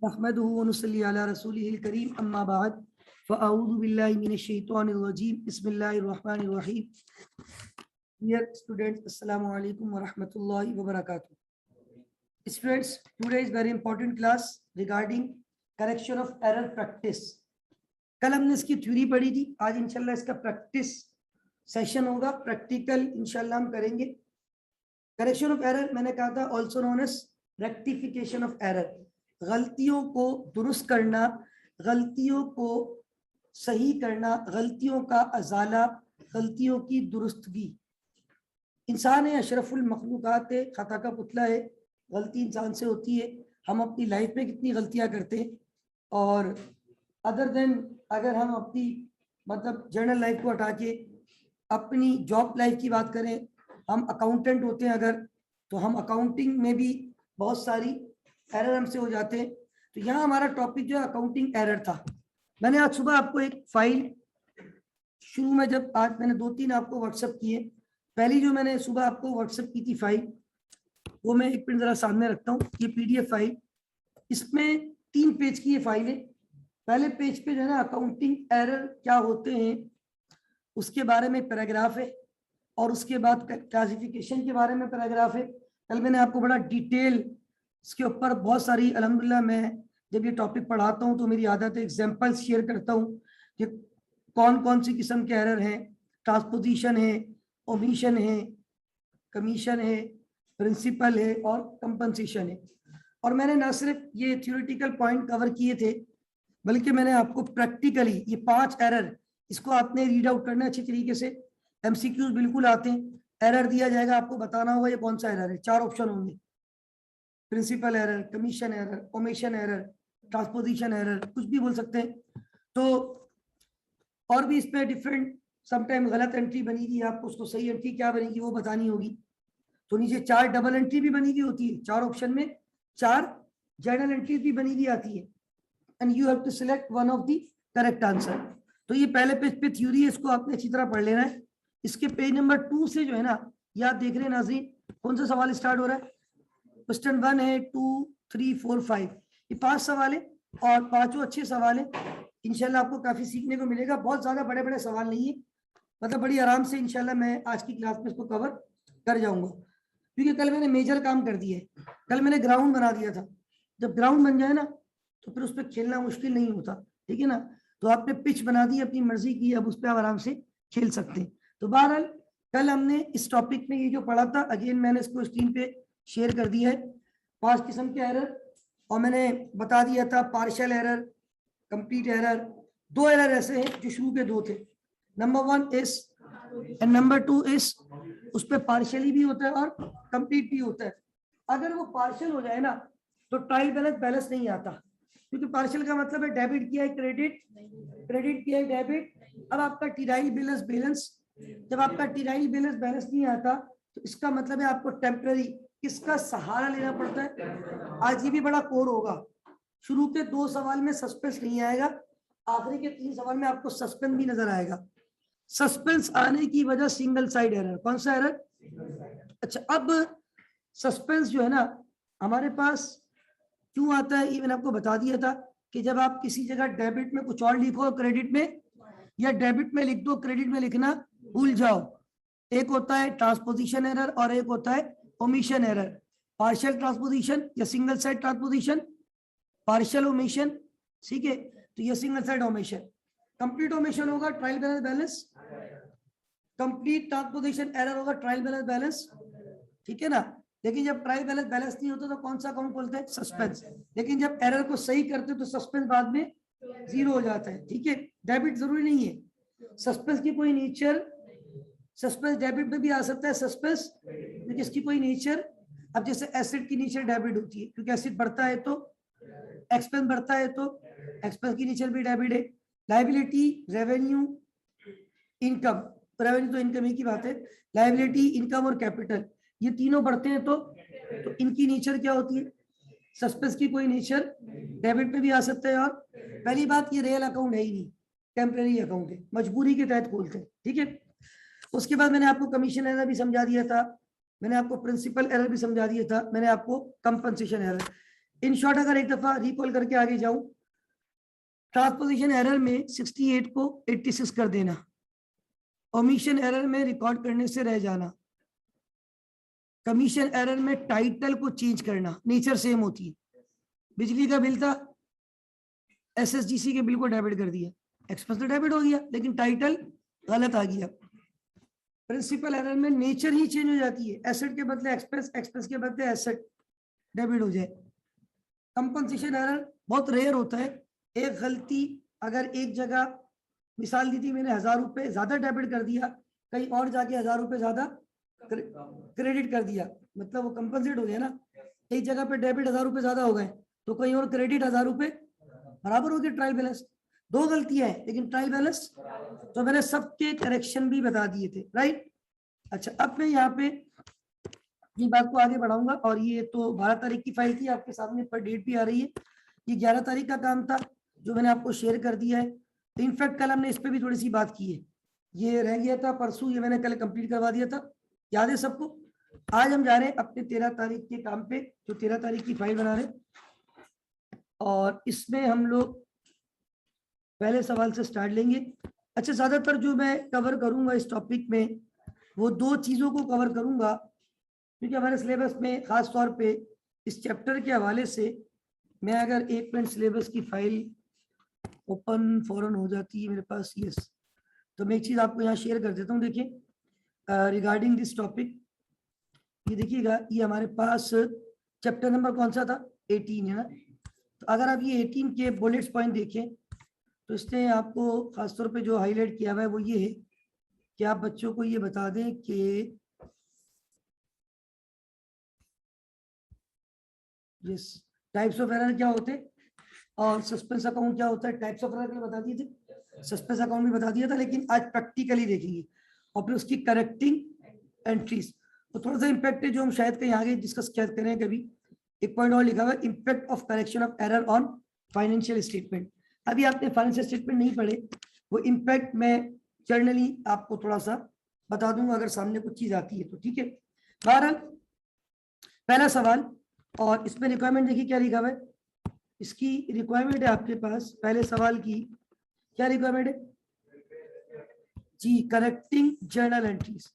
नहमदुहु व नुसल्ली अला रसूलिहिल करीम अम्मा बाद फ़अऊज़ु बिल्लाहि मिनश शैतानिर रजीम बिस्मिल्लाहिर रहमानिर रहीम। Dear students, Assalamu alaikum wa rahmatullahi wa barakatuh. Students, today is very important class regarding correction of error practice. कल हमने इसकी थ्योरी पढ़ी थी, आज इंशाल्लाह इसका प्रैक्टिस सेशन होगा, प्रैक्टिकल इंशाल्लाह हम करेंगे। करेक्शन ऑफ एरर मैंने कहा था also known as rectification of error, गलतियों को दुरुस्त करना, गलतियों को सही करना, गलतियों का अजाला, गलतियों की दुरुस्तगी। इंसान है अशरफुल मखलूकात है, खता का पुतला है, गलती इंसान से होती है। हम अपनी लाइफ में कितनी गलतियां करते हैं, और अदर देन अगर हम अपनी मतलब जनरल लाइफ को हटा के अपनी जॉब लाइफ की बात करें, हम अकाउंटेंट होते हैं अगर, तो हम अकाउंटिंग में भी बहुत सारी एरर हमसे हो जाते हैं। तो यहाँ हमारा टॉपिक जो है अकाउंटिंग एरर था। मैंने आज सुबह आपको एक फाइल शुरू में, जब आज मैंने 2-3 आपको व्हाट्सएप किए, पहली जो मैंने सुबह आपको व्हाट्सएप की थी फाइल, वो मैं एक मिनट जरा सामने रखता हूँ। ये पीडीएफ फाइल, इसमें 3 पेज की ये फाइल है। पहले पेज पे जो है ना अकाउंटिंग एरर क्या होते हैं उसके बारे में पैराग्राफ है, और उसके बाद क्लासिफिकेशन के बारे में पैराग्राफ है। कल मैंने आपको बड़ा डिटेल इसके ऊपर बहुत सारी, अल्हम्दुलिल्लाह मैं जब ये टॉपिक पढ़ाता हूँ तो मेरी आदत है एग्जाम्पल्स शेयर करता हूँ कि कौन कौन सी किस्म के एरर हैं। ट्रांसपोजिशन है, ओमिशन है, कमीशन है, प्रिंसिपल है और कंपनसेशन है। और मैंने न सिर्फ ये थ्योरेटिकल पॉइंट कवर किए थे, बल्कि मैंने आपको प्रैक्टिकली ये 5 एरर, इसको आपने रीड आउट करना अच्छी तरीके से। एमसीक्यूज बिल्कुल आते हैं, एरर दिया जाएगा, आपको बताना होगा ये कौन सा एरर है। 4 ऑप्शन होंगे, principle error, commission error, omission error, transposition error, कुछ भी बोल सकते हैं। तो और भी इसमें डिफरेंट, समटाइम गलत एंट्री बनेगी, आपको उसको सही एंट्री क्या बनेगी वो बतानी होगी। तो नीचे 4 डबल एंट्री भी बनी हुई होती है, 4 ऑप्शन में 4 जर्नल एंट्रीज भी बनी हुई आती है, and you have to select one of the correct answer. तो ये पहले पेज पे थ्योरी है, इसको आपने अच्छी तरह पढ़ लेना है। इसके पेज नंबर 2 से जो है ना, याद देख रहे हैं नाज़रीन, कौन सा सवाल स्टार्ट हो रहा है। क्वेश्चन 1 है, 2, 3, 4, 5, ये 5 सवाल है, और 5 अच्छे सवाल है। इंशाल्लाह आपको काफी सीखने को मिलेगा। बहुत ज्यादा बड़े बड़े सवाल नहीं है, मतलब बड़ी आराम से इंशाल्लाह मैं आज की क्लास में इसको कवर कर जाऊंगा, क्योंकि कल मैंने मेजर काम कर दिया है। कल मैंने ग्राउंड बना दिया था। जब ग्राउंड बन जाए ना तो फिर उस पर खेलना मुश्किल नहीं होता, ठीक है ना। तो आपने पिच बना दी, अपनी मर्जी की, अब उस पर आप आराम से खेल सकते हैं। तो बहरहाल कल हमने इस टॉपिक में ये जो पढ़ा था, अगेन मैंने इसको स्क्रीन पे शेयर कर दिया है। 5 किस्म के एरर, और मैंने बता दिया था partial error, complete error. 2 error ऐसे हैं जो शुरू के 2 थे, number 1 is and number 2 is. उस पर पार्शियली भी होता है और कंप्लीट भी होता है। अगर वो पार्शियल हो जाए ना तो ट्रायल बैलेंस नहीं आता, क्योंकि पार्शियल का मतलब है डेबिट किया है क्रेडिट, क्रेडिट किया है डेबिट। अब आपका ट्रायल बैलेंस, जब आपका ट्रायल बैलेंस नहीं आता तो इसका मतलब है आपको टेम्पररी किसका सहारा लेना पड़ता है। आज ये भी बड़ा कोर होगा, शुरू के 2 सवाल में सस्पेंस नहीं आएगा, आखिरी के 3 सवाल में आपको सस्पेंस भी नजर आएगा। सस्पेंस आने की वजह सिंगल साइड एरर। कौन सा एरर? अच्छा, अब सस्पेंस जो है ना हमारे पास क्यों आता है, ये मैंने आपको बता दिया था कि जब आप किसी जगह डेबिट में कुछ और लिखो क्रेडिट में, या डेबिट में लिख दो क्रेडिट में लिखना भूल जाओ। एक होता है ट्रांसपोजिशन एरर और एक होता है ओमिशन एरर। पार्शियल ट्रांसपोजिशन या single side transposition, partial omission, ठीक है। तो ये single side omission. Complete omission होगा trial balance, complete transposition error होगा ट्रायल बैलेंस, ठीक है ना। लेकिन जब ट्रायल बैलेंस नहीं होता तो कौन सा अकाउंट बोलते हैं? सस्पेंस। लेकिन जब एरर को सही करते तो सस्पेंस बाद में 0 हो जाता है, ठीक है। डेबिट जरूरी नहीं है, सस्पेंस की कोई नेचर, सस्पेंस डेबिट में भी आ सकता है सस्पेंस, लेकिन इसकी कोई नेचर, अब जैसे एसेट की नेचर डेबिट होती है, क्योंकि एसेट बढ़ता है तो एक्सपेंस बढ़ता है, तो एक्सपेंस की नेचर भी डेबिट है। लायबिलिटी, रेवेन्यू, इनकम, रेवेन्यू तो इनकम ही की बात है, लायबिलिटी, इनकम और कैपिटल, ये तीनों बढ़ते हैं तो इनकी नेचर क्या होती है? सस्पेंस की कोई नेचर डेबिट में भी आ सकता है। और पहली बात, ये रियल अकाउंट है ही नहीं, टेम्पररी अकाउंट है, मजबूरी के तहत खोलते हैं, ठीक है। उसके बाद मैंने आपको कमीशन एरर भी समझा दिया था, मैंने आपको प्रिंसिपल एरर भी समझा दिया था, मैंने आपको कंपनसेशन एरर। इन शॉर्ट अगर एक दफा रिकॉल करके आगे जाऊं, ट्रांसपोजिशन एरर में 68 को 86 कर देना, ओमिशन एरर में रिकॉर्ड करने से रह जाना, कमीशन एरर में टाइटल को चेंज करना, नेचर सेम होती है। बिजली का बिल था, एसएसडीसी के बिल को डेबिट कर दिया, एक्सपेंस तो डेबिट हो गया लेकिन टाइटल गलत आ गया। प्रिंसिपल एरर में नेचर ही चेंज हो जाती है, एसेट के बदले एक्सपेंस, एक्सपेंस के बदले एसेट डेबिट हो जाए। कंपनसेशन एरर बहुत रेयर होता है, एक गलती अगर एक जगह मिसाल दी थी मैंने 1000 रुपए ज्यादा डेबिट कर दिया, कहीं और जाके 1000 रुपए ज्यादा क्रेडिट कर दिया, मतलब वो कंपनसेट हो गया ना। एक जगह पे डेबिट 1000 रुपए ज्यादा हो गए तो कहीं और क्रेडिट 1000 रुपए बराबर हो गया, ट्रायल बैलेंस। दो गलतियां हैं लेकिन ट्रायल बैलेंस, तो मैंने सबके करेक्शन भी बता दिए थे, राइट। अच्छा, अब मैं यहाँ पे ये बात को आगे बढ़ाऊंगा, और ये तो 12 तारीख की फाइल थी, आपके सामने पर डेट भी आ रही है। ये 11 तारीख का काम था जो मैंने आपको शेयर कर दिया है। इनफैक्ट कल हमने इस पर भी थोड़ी सी बात की है, ये रह गया था परसों, ये मैंने कल कंप्लीट करवा दिया था, याद है सबको। आज हम जा रहे हैं अपने 13 तारीख के काम पे, जो 13 तारीख की फाइल बना रहे हैं, और इसमें हम लोग पहले सवाल से स्टार्ट लेंगे। अच्छा, ज्यादातर जो मैं कवर करूंगा इस टॉपिक में वो दो चीजों को कवर करूंगा, क्योंकि हमारे सिलेबस में खास तौर पे इस चैप्टर के हवाले से, मैं अगर एक मिनट सिलेबस की फाइल ओपन फौरन हो जाती है मेरे पास, यस, तो मैं एक चीज आपको यहाँ शेयर कर देता हूँ। देखिए रिगार्डिंग दिस टॉपिक, ये देखिएगा, ये हमारे पास चैप्टर नंबर कौन सा था, 18 है ना। तो अगर आप ये 18 के बुलेट्स पॉइंट देखें तो इसने आपको खासतौर पे जो हाईलाइट किया हुआ है वो ये है कि आप बच्चों को ये बता दें कि यस, टाइप्स ऑफ एरर क्या होते हैं और सस्पेंस अकाउंट क्या होता है। टाइप्स ऑफ एरर के बता दिए थे, सस्पेंस अकाउंट भी बता दिया था, लेकिन आज प्रैक्टिकली देखेंगे और फिर उसकी करेक्टिंग एंट्रीज। तो थोड़ा सा इम्पैक्ट है जो हम शायद कहीं आगे डिस्कस करें कभी। एक पॉइंट और लिखा हुआ है, impact of correction of error on financial statement. अभी आपने फाइनेंशियल स्टेटमेंट नहीं पढ़े, वो इम्पैक्ट मैं जर्नली आपको थोड़ा सा बता दूंगा अगर सामने कुछ चीज आती है तो, ठीक है। बहरहाल पहला सवाल, और इसमें रिक्वायरमेंट देखिए क्या लिखा हुआ है। इसकी रिक्वायरमेंट है आपके पास, पहले सवाल की क्या रिक्वायरमेंट है जी, correcting journal entries,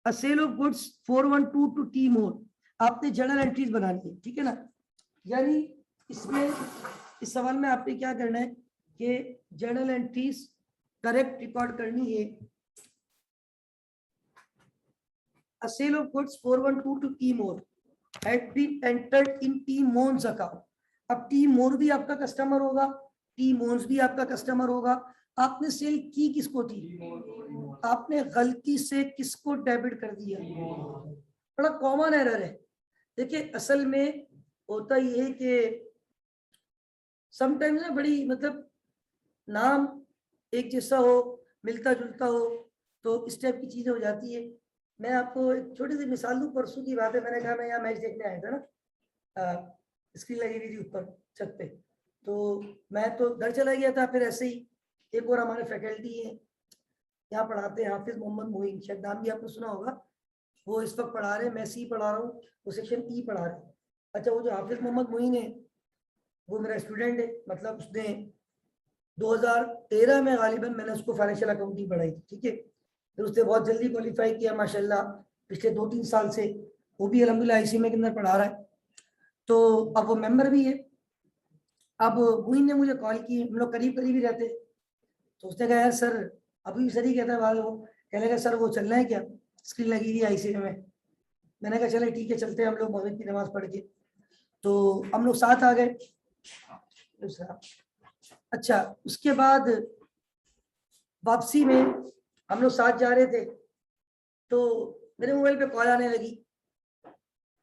a sale of goods 412 टू टी मोर। आपने जर्नल एंट्रीज बनानी है, ठीक है ना। यानी इसमें इस सवाल में आपने क्या करना है कि जर्नल एंट्रीज करेक्ट रिकॉर्ड करनी है। A sale of goods 412 to T More had been entered in T Moon's account. अब T More भी आपका कस्टमर होगा, T Moons भी आपका कस्टमर होगा। आपने सेल की किसको थी, आपने गलती से किसको डेबिट कर दिया। बड़ा कॉमन एरर है। देखिए असल में होता ये है कि समटाइम्स ना बड़ी मतलब नाम एक जैसा हो, मिलता जुलता हो, तो इस टाइप की चीजें हो जाती है। मैं आपको एक छोटी सी मिसाल दूं, परसों की बात है, मैंने कहा मैं यहाँ मैच देखने आया था ना, स्क्रीन लगी हुई थी ऊपर छत पे, तो मैं तो घर चला गया था। फिर ऐसे ही एक और हमारे फैकल्टी है यहाँ पढ़ाते हैं, हाफिज मोहम्मद मोइन, शायद नाम भी आपने सुना होगा, वो इस वक्त पढ़ा रहे हैं, मैं सी पढ़ा रहा हूँ, वो सेक्शन ई पढ़ा रहे हैं। अच्छा, वो जो हाफिज मोहम्मद मोइन है वो मेरा स्टूडेंट है, मतलब उसने 2013 में गालिबन मैंने उसको फाइनेंशियल अकाउंटिंग पढ़ाई थी, ठीक है। फिर उसने बहुत जल्दी क्वालिफाई किया माशाल्लाह, पिछले 2-3 साल से वो भी अल्हम्दुलिल्लाह ICMA के अंदर पढ़ा रहा है, तो अब वो मेंबर भी है। अब मुइन ने मुझे कॉल की, हम लोग करीब करीब ही रहते, तो उसने कहा यार सर, अभी सर ही कहता है, वो कहने लगा सर वो चलना है क्या, स्क्रीन लगी हुई ICMA में। मैंने कहा चले ठीक है चलते हैं हम लोग मस्जिद की नमाज पढ़ के, तो हम लोग साथ आ गए। अच्छा, उसके बाद वापसी में हम लोग साथ जा रहे थे, तो मेरे मोबाइल पे कॉल आने लगी।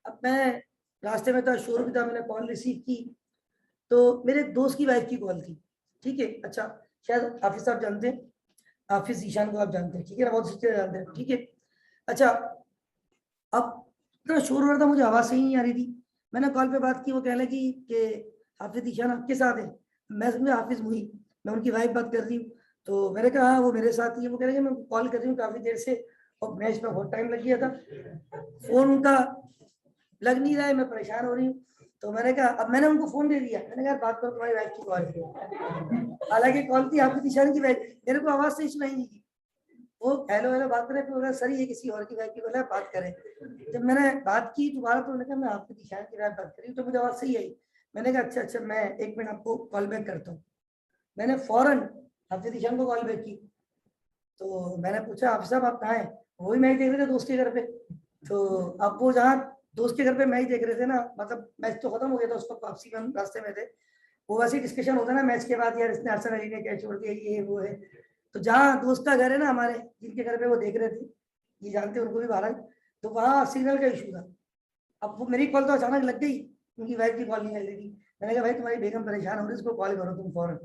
अब मैं रास्ते में था, शोर भी था, मैंने कॉल रिसीव की, तो मेरे दोस्त की वाइफ की कॉल थी, ठीक है। अच्छा, शायद हाफिज साहब जानते हैं, हाफिज ईशान को आप जानते हैं, ठीक है ना, बहुत अच्छे जानते हैं, ठीक है। अच्छा, अब इतना शोर हो रहा था, मुझे आवाज़ सही नहीं आ रही थी। मैंने कॉल पे बात की, वो कहने लगी कि हाफिज ईशान आपके साथ है। मैं समझा हाफिज मुही, मैं उनकी वाइफ बात कर रही हूँ, तो मैंने कहा हाँ वो मेरे साथ ही है। वो कह रहे हैं मैं कॉल कर रही हूँ काफ़ी देर से और मैच में बहुत टाइम लग गया था, फ़ोन उनका लग नहीं रहा है, मैं परेशान हो रही हूँ। तो मैंने कहा, अब मैंने उनको फोन दे दिया, मैंने कहा बात करो तुम्हारी वाइफ की कॉल पे। हालांकि कॉल थी आपकी निशान की वाइफ, मेरे को आवाज से ही सुनाई नहीं दी। वो हेलो हेलो बात करें, बोला सर ये किसी और की वाइफ की, बोला बात करें। जब मैंने बात की दोबारा तो मैंने कहा मैं आपकी निशान की वाइफ बात करी, तो मुझे आवाज सही आई। मैंने कहा अच्छा अच्छा, मैं 1 मिनट आपको कॉल बैक करता हूँ। मैंने फौरन हाफिज ईशान को कॉल बैक की। तो मैंने पूछा हाफिज साहब आप कहाँ हैं? वही मैच देख रहे थे दोस्त के घर पे। तो अब वो जहाँ दोस्त के घर पे मैच देख रहे थे ना, मतलब मैच तो खत्म हो गया था, उसको वापसी में हम रास्ते में थे। वो वैसे डिस्कशन होता है ना मैच के बाद, यार इसने अर्शद अली ने कैच छोड़ दिया, ये वो है। तो जहाँ दोस्त का घर है ना हमारे, जिनके घर पे वो देख रहे थे, ये जानते हैं उनको भी बाहर, तो वहाँ सिग्नल का इशू था। अब वो मेरी कॉल तो अचानक लग गई, उनकी वाइफ की कॉल नहीं लग रही थी। मैंने कहा भाई तुम्हारी बेगम परेशान हो रही है, उसको कॉल करो तुम फौरन।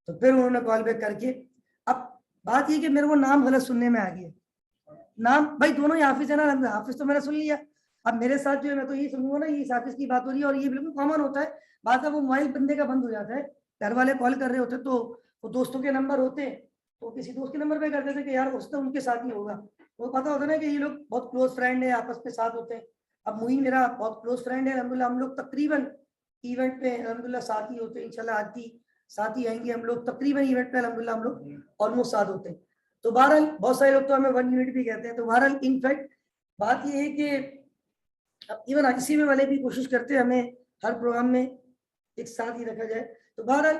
तो फिर उन्होंने कॉल बैक करके, अब बात ये कि मेरे को नाम गलत सुनने में आ गया। नाम भाई दोनों ही हाफिज है ना, हाफिज तो मैंने सुन लिया। अब मेरे साथ जो है मैं तो यही सुनूंगा ना, ये हाफिज की बात हो रही है, और ये बिल्कुल कॉमन होता है। बात है वो मोबाइल बंदे का बंद हो जाता है, घर वाले कॉल कर रहे होते तो वो दोस्तों के नंबर होते, तो किसी दोस्त के नंबर पे कर देते कि यार उसने उनके साथ ही होगा। वो पता होता ना कि ये लोग बहुत क्लोज फ्रेंड है, आपस में साथ होते हैं। अब मुई मेरा बहुत क्लोज फ्रेंड है अल्हम्दुलिल्लाह, हम लोग तकरीबन इवेंट पे अल्हम्दुलिल्लाह साथ ही होते हैं, इंशाल्लाह आज भी साथ ही आएंगे हम लोग, तकरीबन इवेंट पे अल्हम्दुलिल्लाह हम लोग ऑलमोस्ट साथ होते हैं। तो बहरहाल बहुत सारे लोग तो हमें 1 यूनिट भी कहते हैं। तो बहरहाल इनफैक्ट बात ये है कि इवन आईसी में वाले भी कोशिश करते हैं हमें हर प्रोग्राम में एक साथ ही रखा जाए। तो बहरहाल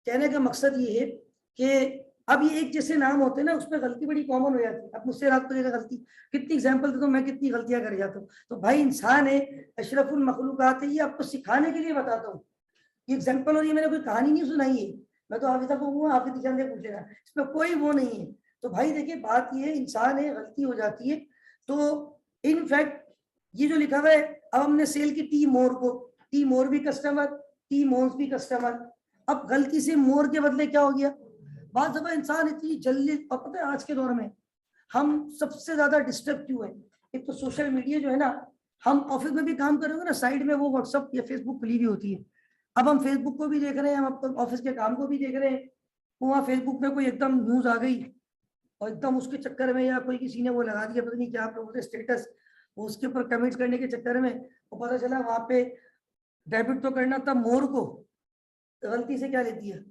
कहने का मकसद ये है कि अब ये एक जैसे नाम होते हैं ना, उसमें गलती बड़ी कॉमन हो जाती है। अब मुझसे रात को गलती, कितनी एग्जाम्पल दे तो मैं कितनी गलतियां कर जाता हूँ। तो भाई इंसान है, अशरफुल मखलूकात है, ये आपको सिखाने के लिए बताता हूँ। ये एग्जाम्पल, और ये मैंने कोई कहानी नहीं सुनाई है। मैं तो हाफिजा को हूँ, हाफिज ईशान से पूछ लेना, इसमें कोई वो नहीं है। तो भाई देखिए बात ये है, इंसान है, गलती हो जाती है। तो इनफैक्ट ये जो लिखा हुआ है, अब हमने सेल की टी मोर को, टी मोर भी कस्टमर, टी मोन्स भी कस्टमर। अब गलती से मोर के बदले क्या हो गया? बात दफा इंसान इतनी जल्दी, और पता है आज के दौर में हम सबसे ज्यादा डिस्टर्ब क्यों है? एक तो सोशल मीडिया जो है ना, हम ऑफिस में भी काम कर रहे हो ना, साइड में वो व्हाट्सअप या फेसबुक खुली भी होती है। अब हम फेसबुक को भी देख रहे हैं, हम अब ऑफिस के काम को भी देख रहे हैं। वहाँ फेसबुक में कोई एकदम न्यूज आ गई, और एकदम उसके चक्कर में, या कोई किसी ने वो लगा दिया पता नहीं क्या आप लोगों ने स्टेटस, वो उसके ऊपर कमेंट्स करने के चक्कर में वो पता चला वहां पे डेबिट तो करना था मोर को, तो गलती से क्या लेती है।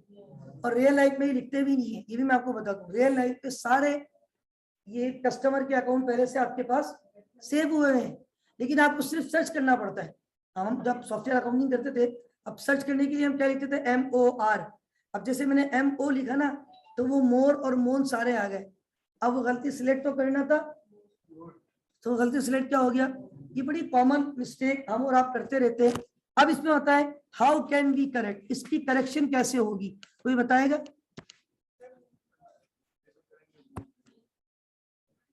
और रियल लाइफ में ही लिखते भी नहीं है, ये भी मैं आपको बता दूं, रियल लाइफ पे सारे ये कस्टमर के अकाउंट पहले से आपके पास सेव हुए हैं, लेकिन आपको सिर्फ सर्च करना पड़ता है। हम जब सॉफ्टवेयर अकाउंटिंग करते थे, अब सर्च करने के लिए हम क्या लिखते थे, MOR। अब जैसे मैंने MO लिखा ना, तो वो मोर और मोन सारे आ गए। अब गलती सिलेक्ट तो करना था, तो गलती सिलेक्ट क्या हो गया। ये बड़ी कॉमन मिस्टेक हम और आप करते रहते हैं। अब इसमें होता है हाउ कैन वी करेक्ट, इसकी करेक्शन कैसे होगी, कोई बताएगा?